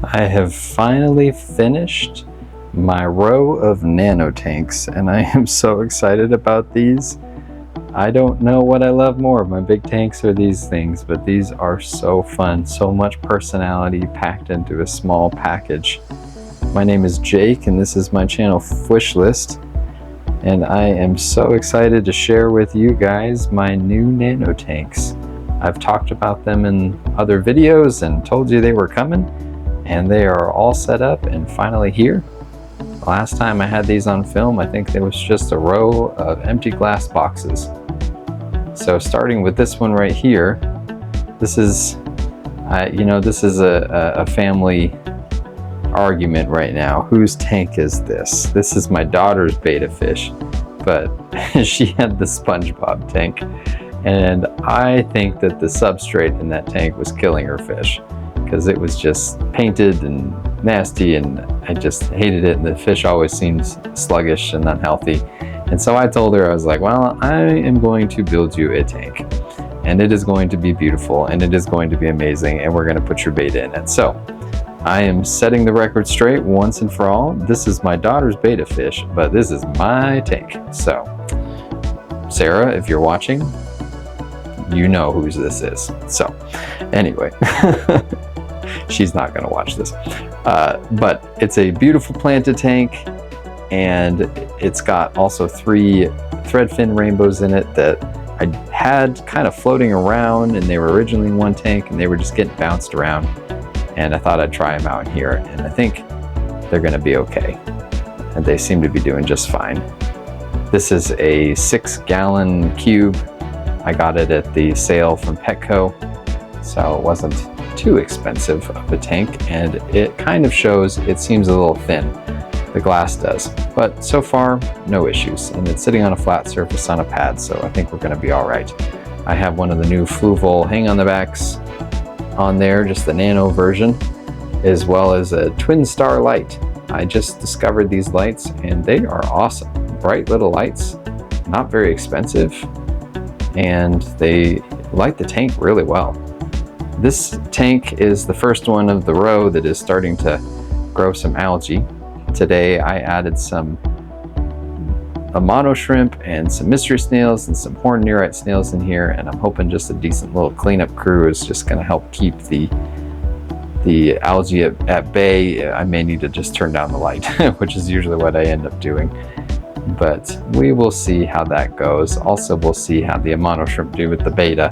I have finally finished my row of nano tanks, and I am so excited about these. I don't know what I love more, my big tanks or these things, but these are so fun. So much personality packed into a small package. My name is Jake, and this is my channel Wish List, and I am so excited to share with you guys my new nano tanks. I've talked about them in other videos and told you they were coming, and they are all set up and finally here. Last time I had these on film, I think there was just a row of empty glass boxes. So starting with this one right here, this is, this is a family argument right now. Whose tank is this? This is my daughter's betta fish, but she had the SpongeBob tank, and I think that the substrate in that tank was killing her fish, because it was just painted and nasty, and I just hated it, and the fish always seems sluggish and unhealthy. And so I told her, I was like, well, I am going to build you a tank, and it is going to be beautiful, and it is going to be amazing, and we're going to put your betta in it. So I am setting the record straight once and for all. This is my daughter's betta fish, but this is my tank. So Sarah, if you're watching, you know whose this is. So anyway, she's not going to watch this, but it's a beautiful planted tank, and it's got also 3 thread fin rainbows in it that I had kind of floating around, and they were originally in one tank and they were just getting bounced around, and I thought I'd try them out here, and I think they're going to be okay, and they seem to be doing just fine. This is a 6-gallon cube. I got it at the sale from Petco, so it wasn't too expensive of a tank, and it kind of shows, it seems a little thin, the glass does, but so far no issues, and it's sitting on a flat surface on a pad, so I think we're going to be all right. I have one of the new Fluval hang on the backs on there, just the nano version, as well as a twin star light. I just discovered these lights, and they are awesome. Bright little lights, not very expensive, and they light the tank really well. This tank is the first one of the row that is starting to grow some algae. Today I added a mono shrimp and some mystery snails and some horned nearite snails in here, and I'm hoping just a decent little cleanup crew is just going to help keep the algae at bay. I may need to just turn down the light, which is usually what I end up doing. But we will see how that goes. Also, we'll see how the mono shrimp do with the betta.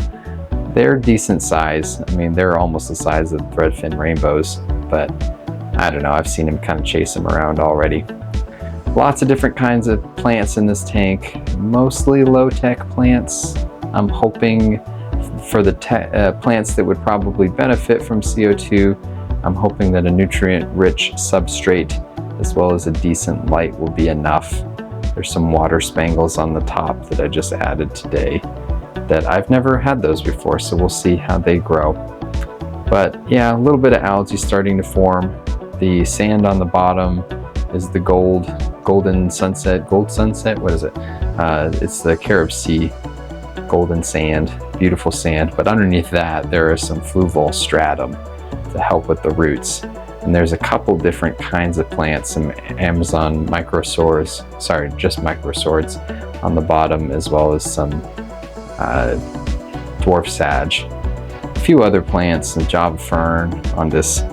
They're decent size. I mean, they're almost the size of threadfin rainbows, but I don't know, I've seen them kind of chase them around already. Lots of different kinds of plants in this tank, mostly low-tech plants. I'm hoping for the plants that would probably benefit from CO2, I'm hoping that a nutrient-rich substrate as well as a decent light will be enough. There's some water spangles on the top that I just added today that I've never had those before, so we'll see how they grow. But yeah, a little bit of algae starting to form. The sand on the bottom is the gold sunset, what is it? It's the Carib Sea golden sand, beautiful sand, but underneath that there is some fluval stratum to help with the roots. And there's a couple different kinds of plants, some Amazon microsorts, just microsorts on the bottom, as well as some dwarf sage. A few other plants, some Java fern on this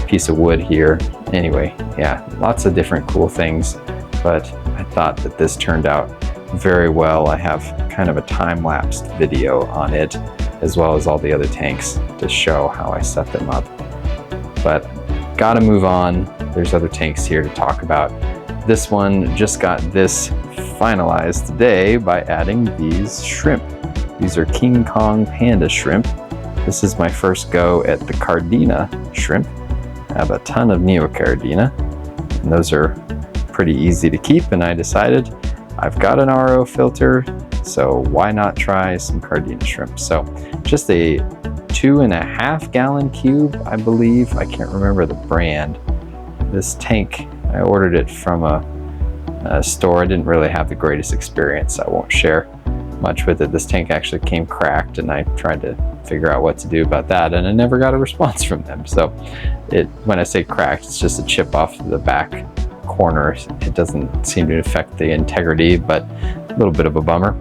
piece of wood here. Anyway, yeah, lots of different cool things, but I thought that this turned out very well. I have kind of a time-lapsed video on it, as well as all the other tanks to show how I set them up. But gotta move on. There's other tanks here to talk about. This one just got this finalized today by adding these shrimp. These are King Kong panda shrimp. This is my first go at the Cardina shrimp. I have a ton of Neocardina, and those are pretty easy to keep, and I decided I've got an RO filter, so why not try some Cardina shrimp. So just a 2.5 gallon cube, I believe. I can't remember the brand. This tank, I ordered it from a store. I didn't really have the greatest experience. I won't share much with it. This tank actually came cracked, and I tried to figure out what to do about that, and I never got a response from them. So when I say cracked, it's just a chip off the back corner. It doesn't seem to affect the integrity, but a little bit of a bummer.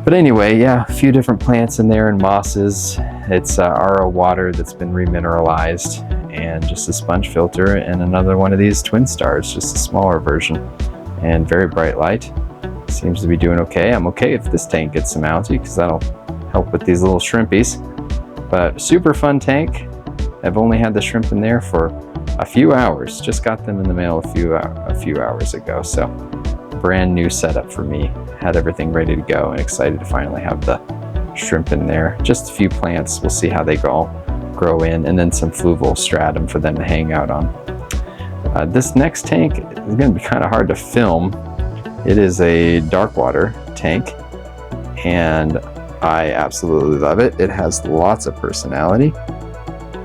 But anyway, yeah, a few different plants in there and mosses. It's RO water that's been remineralized, and just a sponge filter, and another one of these twin stars, just a smaller version, and very bright light. Seems to be doing okay. I'm okay if this tank gets some algae, because that'll help with these little shrimpies. But super fun tank. I've only had the shrimp in there for a few hours. Just got them in the mail a few hours ago. So brand new setup for me. Had everything ready to go, and excited to finally have the shrimp in there. Just a few plants. We'll see how they grow in, and then some fluval stratum for them to hang out on. This next tank is going to be kind of hard to film. It is a dark water tank, and I absolutely love it. It has lots of personality.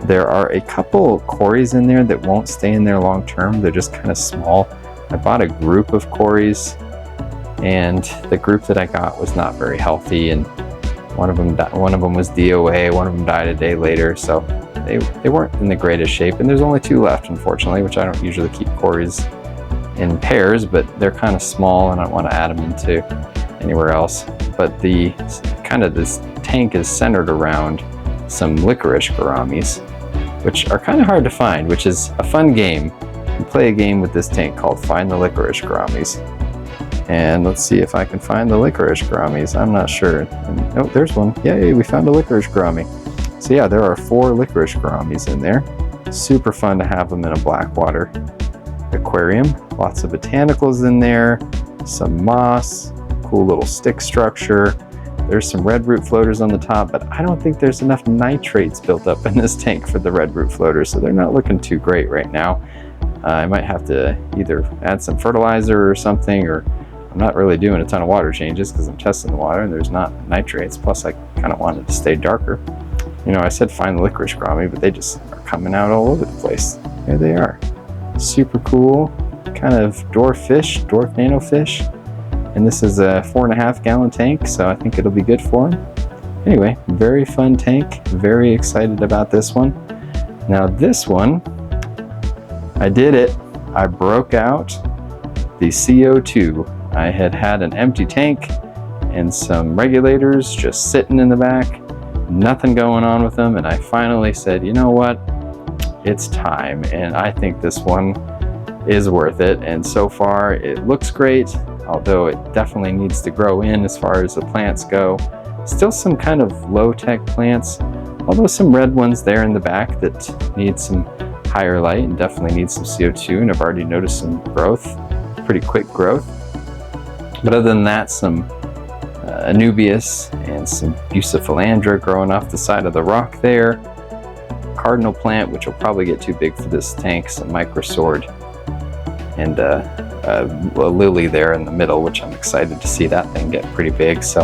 There are a couple cories in there that won't stay in there long term. They're just kind of small. I bought a group of cories, and the group that I got was not very healthy, and one of them was DOA, one of them died a day later, so they weren't in the greatest shape. And there's only 2 left, unfortunately, which I don't usually keep cories in pairs, but they're kind of small, and I don't want to add them into anywhere else. But this tank is centered around some licorice gouramis, which are kind of hard to find, which is a fun game. You play a game with this tank called Find the Licorice Gouramis. And let's see if I can find the licorice gouramis. I'm not sure. Oh, there's one. Yay, we found a licorice gourami. So yeah, there are 4 licorice gouramis in there. Super fun to have them in a blackwater aquarium. Lots of botanicals in there, some moss, cool little stick structure. There's some red root floaters on the top, but I don't think there's enough nitrates built up in this tank for the red root floaters, so they're not looking too great right now. I might have to either add some fertilizer or something, or I'm not really doing a ton of water changes because I'm testing the water and there's not nitrates. Plus, I kind of wanted to stay darker. You know, I said find the licorice gourami, but they just are coming out all over the place. There they are. Super cool, kind of dwarf nano fish. And this is a 4.5 gallon tank, so I think it'll be good for them. Anyway, very fun tank. Very excited about this one. Now this one, I did it. I broke out the CO2. I had an empty tank and some regulators just sitting in the back, nothing going on with them, and I finally said, you know what, it's time, and I think this one is worth it. And so far it looks great, although it definitely needs to grow in as far as the plants go. Still some kind of low-tech plants, although some red ones there in the back that need some higher light and definitely need some CO2, and I've already noticed some growth, pretty quick growth. But other than that, some Anubias and some Bucephalandra growing off the side of the rock there. Cardinal plant, which will probably get too big for this tank, some microsword, and a lily there in the middle, which I'm excited to see that thing get pretty big. So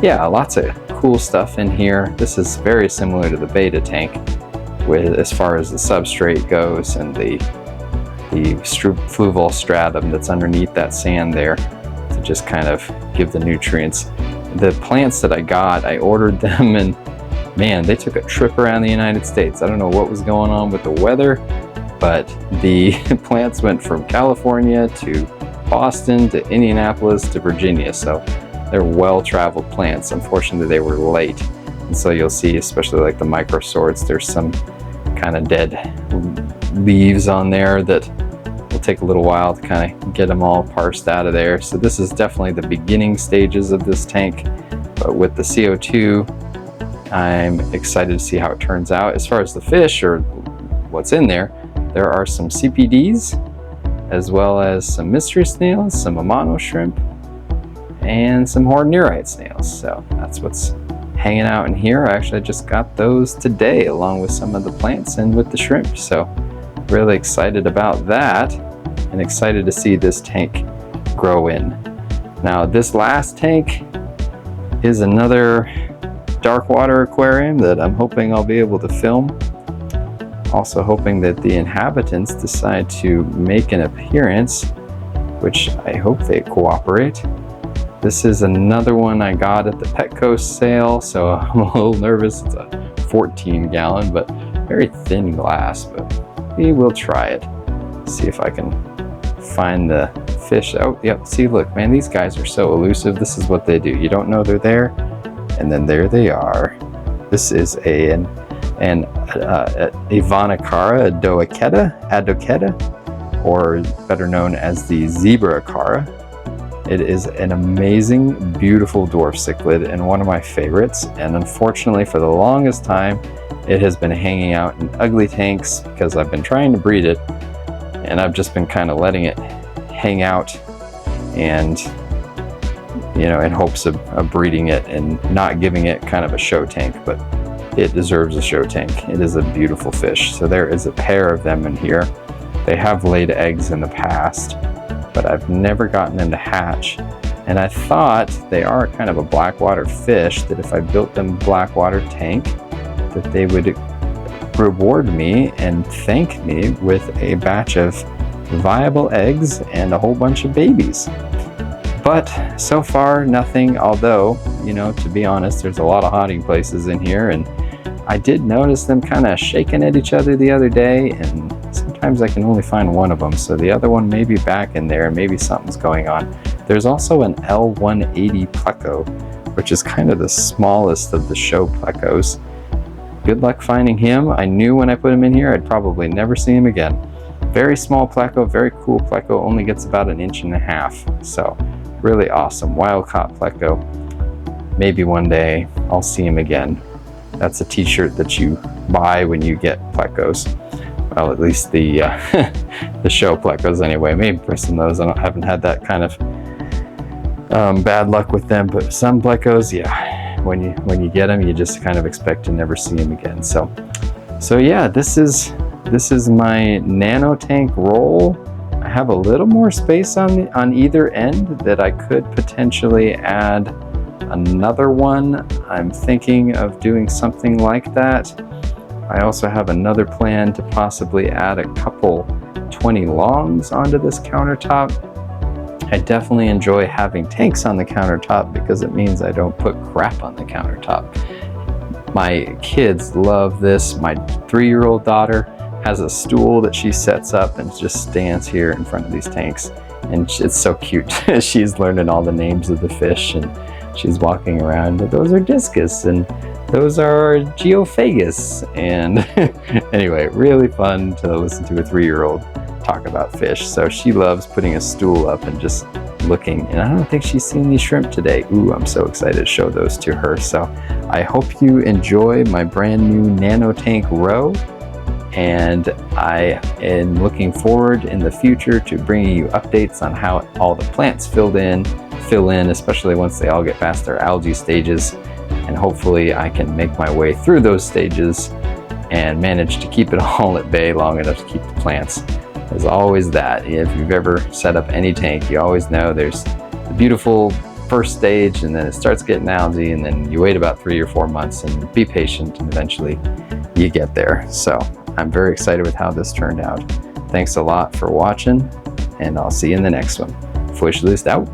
yeah, lots of cool stuff in here. This is very similar to the Betta tank with as far as the substrate goes, and the fluval stratum that's underneath that sand there to just kind of give the nutrients. The plants that I got, I ordered them, and man, they took a trip around the United States. I don't know what was going on with the weather, but the plants went from California to Boston to Indianapolis to Virginia, so they're well-traveled plants. Unfortunately, they were late, and so you'll see, especially like the microswords, there's some kind of dead leaves on there that will take a little while to kind of get them all parsed out of there. So this is definitely the beginning stages of this tank, but with the CO2, I'm excited to see how it turns out. As far as the fish or what's in there, there are some CPDs, as well as some mystery snails, some Amano shrimp, and some horned neurite snails. So that's what's hanging out in here. I actually just got those today along with some of the plants and with the shrimp. So really excited about that, and excited to see this tank grow in. Now this last tank is another dark water aquarium that I'm hoping I'll be able to film. Also hoping that the inhabitants decide to make an appearance, which I hope they cooperate. This is another one I got at the Petco sale, so I'm a little nervous. It's a 14-gallon, but very thin glass, but we will try it. See if I can find the fish. Oh, yep, see, look, man, these guys are so elusive. This is what they do. You don't know they're there, and then there they are. This is an Ivanacara adoqueta, or better known as the zebra acara. It is an amazing, beautiful dwarf cichlid and one of my favorites. And unfortunately, for the longest time, it has been hanging out in ugly tanks because I've been trying to breed it, and I've just been kind of letting it hang out, and you know, in hopes of breeding it and not giving it kind of a show tank. But it deserves a show tank. It is a beautiful fish. So there is a pair of them in here. They have laid eggs in the past, but I've never gotten them to hatch. And I thought they are kind of a blackwater fish, that if I built them a blackwater tank, that they would reward me and thank me with a batch of viable eggs and a whole bunch of babies. But so far, nothing, although, you know, to be honest, there's a lot of hiding places in here, and I did notice them kind of shaking at each other the other day, and sometimes I can only find one of them, so the other one may be back in there, maybe something's going on. There's also an L180 pleco, which is kind of the smallest of the show plecos. Good luck finding him. I knew when I put him in here I'd probably never see him again. Very small pleco, very cool pleco, only gets about 1.5 inches, so really awesome. Wild caught pleco. Maybe one day I'll see him again. That's a t-shirt that you buy when you get plecos. Well, at least the the show plecos anyway. Maybe for some of those, I haven't had that kind of bad luck with them, but some plecos, yeah, when you get them, you just kind of expect to never see them again. So yeah, this is my nano tank roll. I have a little more space on either end that I could potentially add another one. I'm thinking of doing something like that. I also have another plan to possibly add a couple 20 longs onto this countertop. I definitely enjoy having tanks on the countertop because it means I don't put crap on the countertop. My kids love this. My 3-year-old daughter has a stool that she sets up and just stands here in front of these tanks, and it's so cute. She's learning all the names of the fish, and she's walking around. Those are discus, and those are geophagus, and anyway, really fun to listen to a 3-year-old talk about fish. So she loves putting a stool up and just looking, and I don't think she's seen these shrimp today. Ooh, I'm so excited to show those to her. So I hope you enjoy my brand new nano tank row, and I am looking forward in the future to bringing you updates on how all the plants fill in, especially once they all get past their algae stages, and hopefully I can make my way through those stages and manage to keep it all at bay long enough to keep the plants. There's always that. If you've ever set up any tank, you always know there's the beautiful first stage, and then it starts getting algae, and then you wait about 3 or 4 months and be patient, and eventually you get there. So I'm very excited with how this turned out. Thanks a lot for watching, and I'll see you in the next one. Fish List out.